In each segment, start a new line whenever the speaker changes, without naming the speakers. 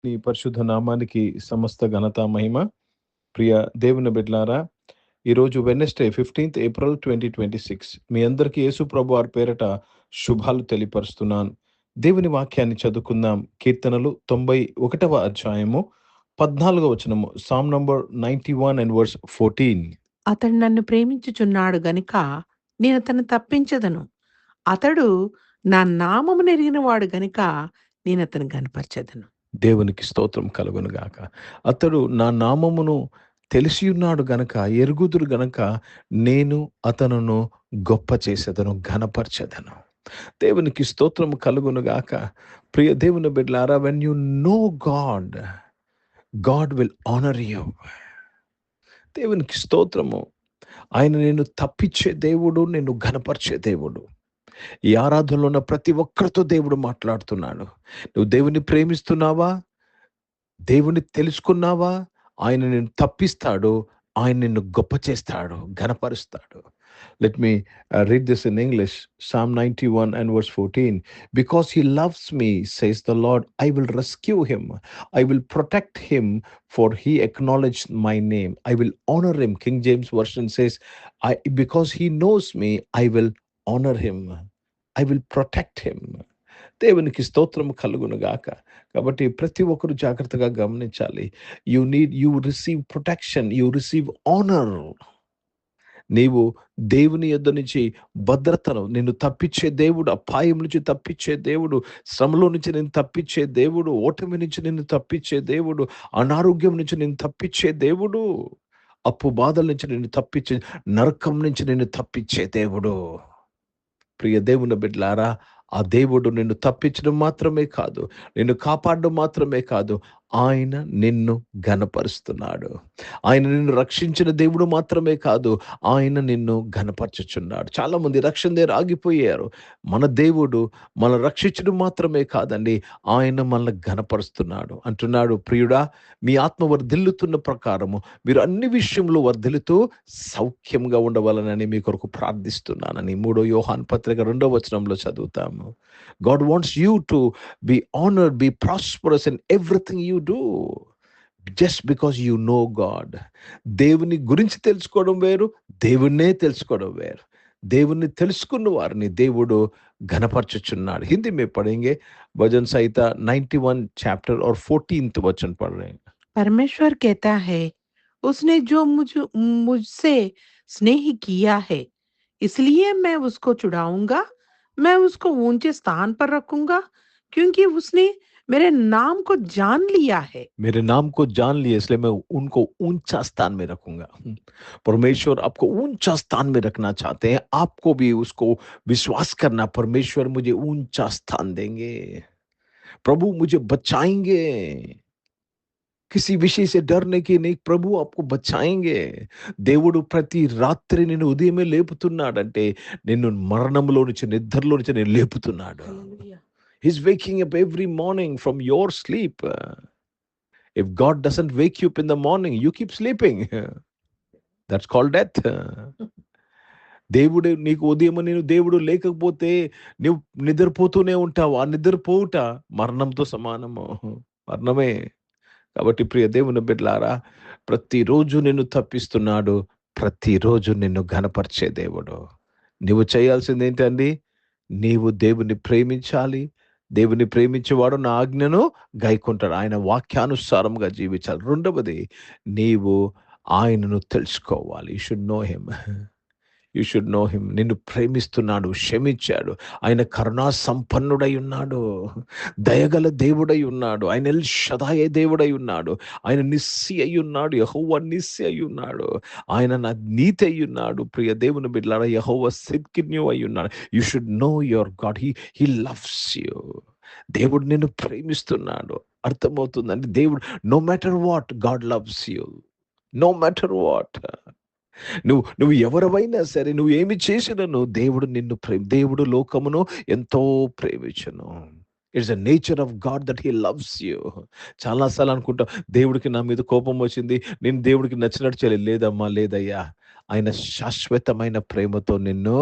నీ పరిశుద్ధ నామానికి సమస్త ఘనత మహిమ. ప్రియ దేవుని బిడ్డలారా, ఈరోజు వెడ్నెస్డే 15th April 2026 మీ అందరికీ యేసు ప్రభు వారి పేరట శుభాలు తెలియపరుస్తున్నాను. దేవుని వాక్యాన్ని చదువుకుందాం. కీర్తనలు 91వ అధ్యాయము 14వ వచనము, సామ్ నంబర్ 91 and verse 14.
అతడు నన్ను ప్రేమించుచున్నాడు గనుక నేను అతను తప్పించదను. అతడు నా నామము నెరిగిన వాడు గనుక నేను అతను గనపరచెదను.
దేవునికి స్తోత్రం కలుగును గాక. అతడు నా నామమును తెలిసి ఉన్నాడు గనక, ఎరుగుదురు గనక నేను అతనును గొప్ప చేసేదను, ఘనపరచెదను. దేవునికి స్తోత్రం కలుగును గాక. ప్రియ దేవుని బిడ్డలారా, when you know God, God will honour you. దేవునికి స్తోత్రము. ఆయన నిన్ను తప్పించే దేవుడు, నిన్ను ఘనపరిచే దేవుడు. ఈ ఆరాధనలో ఉన్న ప్రతి ఒక్కరితో దేవుడు మాట్లాడుతున్నాడు. నువ్వు దేవుని ప్రేమిస్తున్నావా? దేవుని తెలుసుకున్నావా? ఆయన నిన్ను తప్పిస్తాడు, ఆయన నిన్ను గొప్ప చేస్తాడు, ఘనపరుస్తాడు. Let me read this in English. Psalm 91 and verse 14. Because he loves me, says the Lord, I will rescue him. I will protect him, for he acknowledged my name. I will honor him. King James Version says, because he knows me, I will honor him. I will protect him. దేవునికి స్తోత్రం కలుగును గాక. కాబట్టి ప్రతి ఒక్కరు జాగ్రత్తగా గమనించాలి. You receive protection, you receive honour. నీవు దేవుని యొద్ద నుంచి భద్రతను, నిన్ను తప్పించే దేవుడు, అపాయం నుంచి తప్పించే దేవుడు, శ్రమలో నుంచి నిన్ను తప్పించే దేవుడు, ఓటమి నుంచి నిన్ను తప్పించే దేవుడు, అనారోగ్యం నుంచి నిన్ను తప్పించే దేవుడు, అప్పు బాధల నుంచి నిన్ను తప్పించే, నరకం నుంచి నిన్ను తప్పించే దేవుడు. ప్రియ దేవుని బిడ్డలారా, ఆ దేవుడు నిన్ను తప్పించడం మాత్రమే కాదు, నిన్ను కాపాడడం మాత్రమే కాదు, ఆయన నిన్ను ఘనపరుస్తున్నాడు. ఆయన నిన్ను రక్షించిన దేవుడు మాత్రమే కాదు, ఆయన నిన్ను ఘనపరచుచున్నాడు. చాలా మంది రక్షణ దగ్గర ఆగిపోయారు. మన దేవుడు మన రక్షించడం మాత్రమే కాదండి, ఆయన మనల్ని ఘనపరుస్తున్నాడు. అంటున్నాడు, ప్రియుడా, మీ ఆత్మ వర్ధిల్లుతున్న ప్రకారము మీరు అన్ని విషయంలో వర్ధిల్లుతూ సౌఖ్యంగా ఉండవాలని మీ కొరకు ప్రార్థిస్తున్నానని 3 యోహాను పత్రిక 2వ వచనంలో చదువుతాము. God wants you to be honored, be prosperous in everything you do, just because you know God. దేవుని గురించి తెలుసుకోవడం వేరు, దేవుణ్ణే తెలుసుకోవడం వేరు. దేవుణ్ణి తెలుసుకున్న వారిని దేవుడు ఘనపరచుచున్నాడు. హిందీ में पढ़ेंगे भजन संहिता 91 चैप्टर और 14th वचन पढ़ रहे हैं.
परमेश्वर कहता है, उसने जो मुझसे स्नेह किया है, इसलिए मैं उसको छुड़ाऊंगा, मैं उसको ऊंचे स्थान पर रखूंगा, क्योंकि उसने मेरे नाम को जान लिया है.
मेरे नाम को जान लिया, इसलिए मैं उनको ऊंचा स्थान में रखूंगा. परमेश्वर आपको ऊंचा स्थान में रखना चाहते हैं. आपको भी उसको विश्वास करना, परमेश्वर मुझे ऊंचा स्थान देंगे, प्रभु मुझे बचाएंगे. किसी विषय से डरने की नहीं, ప్రభు आपको బచాయింగే. దేవుడు ప్రతి రాత్రి నిన్ను ఉదయమే లేపుతున్నాడంటే నిన్ను మరణంలో నుంచి, నిద్రలో నుంచి నేను లేపుతున్నాడు. He's waking up every morning from your sleep. If God doesn't wake you up in the morning, you keep sleeping. That's called death. దేవుడు నీకు ఉదయం నేను దేవుడు లేకపోతే నువ్వు నిద్రపోతూనే ఉంటావు. ఆ నిద్రపోవుట మరణంతో సమానము, మరణమే. కాబట్టి ప్రియ దేవుని బిడ్డలారా, ప్రతిరోజు నిన్ను తప్పిస్తున్నాడు, ప్రతిరోజు నిన్ను ఘనపరిచే దేవుడు. నువ్వు చేయాల్సింది ఏంటండి? నీవు దేవుని ప్రేమించాలి. దేవుని ప్రేమించేవాడు నా ఆజ్ఞను గైకుంటాడు. ఆయన వాక్యానుసారంగా జీవించాలి. రెండవది, నీవు ఆయనను తెలుసుకోవాలి. You should know him. You should know him. నిన్ను ప్రేమిస్తున్నాడు, క్షమించాడు. ఆయన కరుణా సంపన్నుడై ఉన్నాడు, దయగల దేవుడై ఉన్నాడు. ఆయన ఎల్ షదాయే దేవుడై ఉన్నాడు. ఆయన నిస్సి అయి ఉన్నాడు, యెహోవా నిస్సి అయి ఉన్నాడు. ఆయన నా నీతి అయి ఉన్నాడు. ప్రియ దేవుని బిడ్డలారా, యెహోవా సిద్కిన్యు అయి ఉన్నాడు. You should know your God. He loves you. దేవుడు నిన్ను ప్రేమిస్తున్నాడు. అర్థమవుతుందండి? దేవుడు, no matter what, God loves you. No matter what, నువ్వు ఎవరివైనా సరే, నువ్వు ఏమి చేసినను దేవుడు నిన్ను దేవుడు లోకమును ఎంతో ప్రేమించును. It's a nature of God that he loves you. చాలాసార్లు అనుకుంటాం, దేవుడికి నా మీద కోపం వచ్చింది, నేను దేవుడికి నచ్చినట్టు చేయలేదు. లేదమ్మా, లేదయ్యా. ఆయన శాశ్వతమైన ప్రేమతో నిన్ను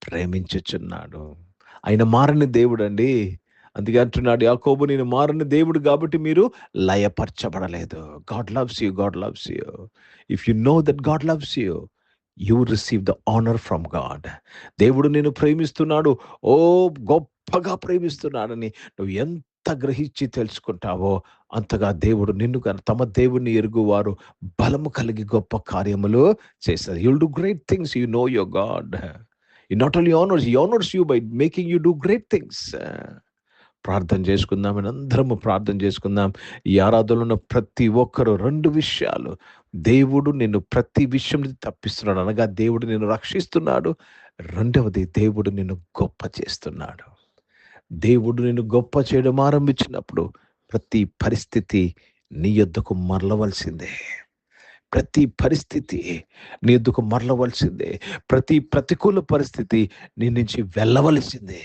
ప్రేమించుచున్నాడు. ఆయన మారని దేవుడు అండి. అందుకే అంటున్నాడు యాకోబు, నేను మారని దేవుడు కాబట్టి మీరు లయపరచబడలేదు. God loves you, God loves you. If you know that God loves you, you receive the honour from God. దేవుడు నిన్ను ప్రేమిస్తున్నాడు, ఓ గొప్పగా ప్రేమిస్తున్నాడని నువ్వు ఎంత గ్రహించి తెలుసుకుంటావో అంతగా దేవుడు నిన్ను తమ దేవుణ్ణి ఎరుగువారు బలము కలిగి గొప్ప కార్యములు చేస్తారు. You'll do great things, you know your God. He not only honors, he honors you by making you do great things. ప్రార్థన చేసుకుందాం, అందరము ప్రార్థన చేసుకుందాం. ఈ ఆరాధనలో ఉన్న ప్రతి ఒక్కరు 2 విషయాలు, దేవుడు నిన్ను ప్రతి విషయం నుంచి తప్పిస్తున్నాడు అనగా దేవుడు నిన్ను రక్షిస్తున్నాడు. రెండవది, దేవుడు నిన్ను గొప్ప చేస్తున్నాడు. దేవుడు నిన్ను గొప్ప చేయడం ఆరంభించినప్పుడు ప్రతి పరిస్థితి నీ యొద్దకు మరలవలసిందే. ప్రతి పరిస్థితి నీ యొద్దకు మరలవలసిందే. ప్రతి ప్రతికూల పరిస్థితి నీ నుంచి వెళ్ళవలసిందే.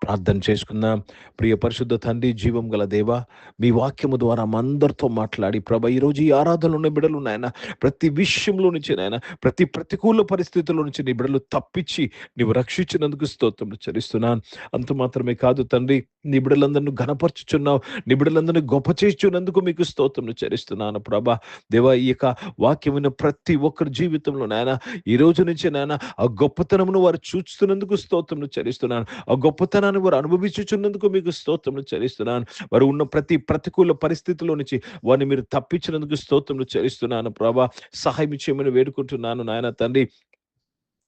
ప్రార్థన చేసుకుందాం. ప్రియ పరిశుద్ధ తండ్రి, జీవం గల దేవా, మీ వాక్యము ద్వారా మా అందరితో మాట్లాడి ప్రభా, ఈరోజు ఈ ఆరాధనలో ఉన్న బిడ్డలు నాయన ప్రతి విషయంలో నుంచి నాయన ప్రతి ప్రతికూల పరిస్థితుల్లో నుంచి నీ బిడ్డలు తప్పించి నీవు రక్షించినందుకు స్తోత్రములు చెల్లిస్తున్నాను. అంత మాత్రమే కాదు తండ్రి, నీ బిడ్డలందరినీ ఘనపరచుచున్నావు, నీ బిడ్డలందరినీ గొప్ప చేస్తున్నందుకు మీకు స్తోత్రములు చెల్లిస్తున్నాను ప్రభా. దేవా, ఈ యొక్క వాక్యమైన ప్రతి ఒక్కరి జీవితంలో నాయన ఈ రోజు నుంచి నాయన ఆ గొప్పతనమును వారు చూస్తున్నందుకు స్తోత్రములు చెల్లిస్తున్నాను. ఆ గొప్పతనాన్ని వారు అనుభవించుచున్నందుకు మీకు స్తోత్రములు చెల్లిస్తున్నాను. వారు ఉన్న ప్రతి ప్రతికూల పరిస్థితిలో నుంచి వారిని మీరు తప్పించినందుకు స్తోత్రములు చెల్లిస్తున్నాను ప్రభా. సహాయం చేయమని వేడుకుంటున్నాను నాయన తండ్రి.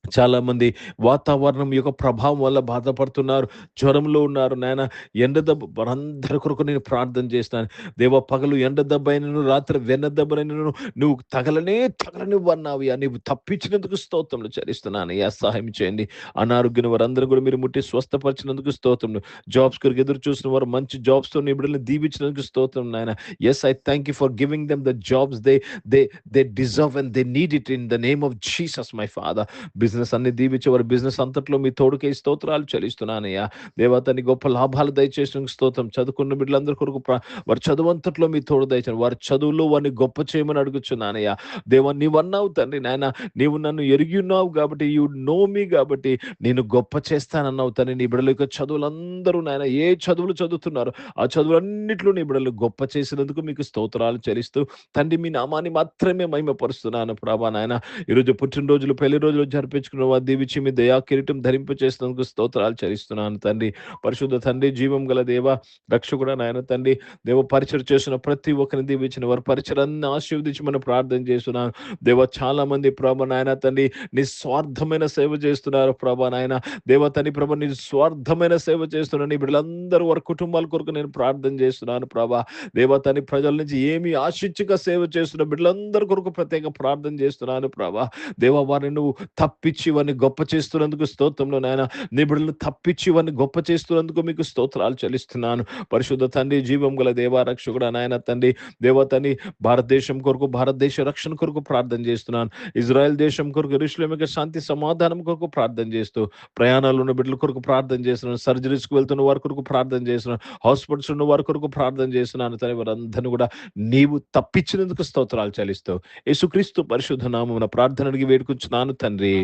చాలా మంది వాతావరణం యొక్క ప్రభావం వల్ల బాధపడుతున్నారు, జ్వరంలో ఉన్నారు నాయన. ఎండ దెబ్బ వారందరి కొరకు నేను ప్రార్థన చేస్తాను. దేవ, పగలు ఎండ దెబ్బ అయినను, రాత్రి వెన్న దెబ్బనైనను నువ్వు తగలనివ్వన్నావు, నువ్వు తప్పించినందుకు స్తోత్రములు చెల్లిస్తున్నాను. అయ్యా, సహాయం చేయండి. అనారోగ్యం వారందరూ కూడా మీరు ముట్టి స్వస్థపరిచినందుకు స్తోత్రములు. జాబ్స్ కొరకు ఎదురు చూసిన వారు మంచి జాబ్స్ తో నీ బిడ్డలను దీవించినందుకు స్తోత్రం నాయన. Yes, I thank you for giving them the jobs they deserve and they need it in the name of Jesus my father. Business అన్ని దీవించే వారి బిజినెస్ అంతట్లో మీ తోడుకై స్తోత్రాలు చెల్లిస్తున్నానయ్యా. దేవతని గొప్ప లాభాలు దయచేసిన స్తోత్రం. చదువుకున్న బిడ్డలందరి కొరకు వారి చదువు అంతట్లో మీ తోడు దయచేయండి. వారి చదువులో వారిని గొప్ప చేయమని అడుగుచున్నానయ్యా. దేవా, నీవన్నావు తండ్రి నాయన, నీవు నన్ను ఎరిగి ఉన్నావు కాబట్టి, యు నో మీ కాబట్టి నేను గొప్ప చేస్తానన్నావు తండ్రి. నీ బిడ్డల యొక్క చదువులందరూ నాయన ఏ చదువులు చదువుతున్నారు ఆ చదువులన్నింటిలో నీ బిడ్డలు గొప్ప చేసినందుకు మీకు స్తోత్రాలు చెల్లిస్తూ తండ్రి, మీ నామాన్ని మాత్రమే మహిమపరుస్తున్నాను ప్రభా నాయన. ఈరోజు పుట్టినరోజులు, పెళ్లి రోజులు జరిపించుకున్న వారు దీవించి మీ దయా కిరీటం ధరింప చేసినందుకు స్తోత్రాలు చెల్లిస్తున్నాను తండ్రి. పరిశుద్ధ తండ్రి, జీవం గల దేవ, రక్షకుడా నాయన తండ్రి, దేవ పరిచయం చేసిన ప్రతి ఒక్కరిని దీవించిన వారు పరిచయాన్ని ఆశీర్వదించమని ప్రార్థన చేస్తున్నాను. దేవ, చాలా మంది ప్రభా నాయన తండ్రి నిస్వార్థమైన సేవ చేస్తున్నారు ప్రభా నాయన. దేవ తండ్రి ప్రభా, నిస్వార్థమైన సేవ చేస్తున్నారు నీ బిడ్డలందరూ వారి కుటుంబాల కొరకు నేను ప్రార్థన చేస్తున్నాను ప్రభా. దేవ తండ్రి, ప్రజల నుంచి ఏమి ఆశించక సేవ చేస్తున్న బిడ్డలందరి కొరకు ప్రత్యేక ప్రార్థన చేస్తున్నాను ప్రభా. దేవ, వారిని నువ్వు తప్పించి వారిని గొప్ప చేస్తున్నందుకు స్తోత్రంలో నాయన. నీ బిడ్డలను తప్పించి వారిని గొప్ప చేస్తున్నందుకు మీకు స్తోత్రాలు చెల్లిస్తున్నాను. పరిశుద్ధ తండ్రి, జీవం గల దేవ, రక్షకుడా నాయన తండ్రి, దేవ తండ్రి, భారతదేశం కొరకు, భారతదేశ రక్షణ కొరకు ప్రార్థన చేస్తున్నాను. ఇజ్రాయెల్ దేశం కొరకు, యెరూషలేముకి శాంతి సమాధానం కొరకు ప్రార్థన చేస్తూ, ప్రయాణాలు ఉన్న బిడ్డల కొరకు ప్రార్థన చేస్తున్నాను. సర్జరీస్కి వెళ్తున్న వారి కొరకు ప్రార్థన చేస్తున్నాను. హాస్పిటల్స్ ఉన్న వారి కొరకు ప్రార్థన చేస్తున్నాను తండ్రి. వారందరినీ కూడా నీవు తప్పించినందుకు స్తోత్రాలు చెల్లిస్తూ యేసుక్రీస్తు పరిశుద్ధ నామమున ప్రార్థన అడిగి వేడుకుంటున్నాను తండ్రి.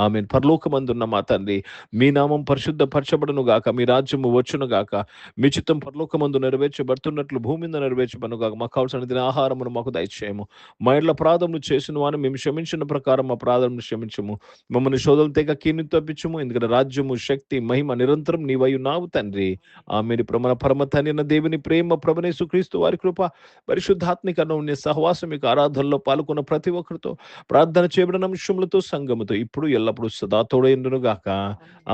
ఆమేన్. పరలోకమందున్న మా తండ్రి, మీ నామం పరిశుద్ధ పరచబడును గాక, మీ రాజ్యము వచ్చును గాక, మీ చిత్తం పరలోకమందు నెరవేర్చబడుతున్నట్లు భూమి మీద నెరవేర్చబడును గాక. మాకు కావాల్సిన దిన ఆహారమును మాకు దయచేయము. మా ఇళ్ళ అపరాధములు చేసిన వారిని మేము క్షమించిన ప్రకారం మా అపరాధములు క్షమించము. మమ్మల్ని శోధన తెగ కీని తప్పించము. ఎందుకంటే రాజ్యము, శక్తి, మహిమ నిరంతరం నీవై ఉన్నావు తండ్రి. ఆమేన్. పరమ తండ్రి అయిన దేవుని ప్రేమ, ప్రభువైన యేసుక్రీస్తు వారి కృప, పరిశుద్ధాత్మిక అన్యోన్య సహవాసం, మీకు ఆరాధనలో పాల్గొన్న ప్రతి ఒక్కరితో, ప్రార్థన చేయబడిన అంశములతో, సంఘముతో ఇప్పుడు ఎల్లప్పుడు సదా తోడైండును గాక.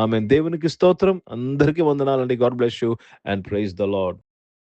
ఆమేన్. దేవునికి స్తోత్రం. అందరికీ వందనాలండి. God bless you and praise the lord.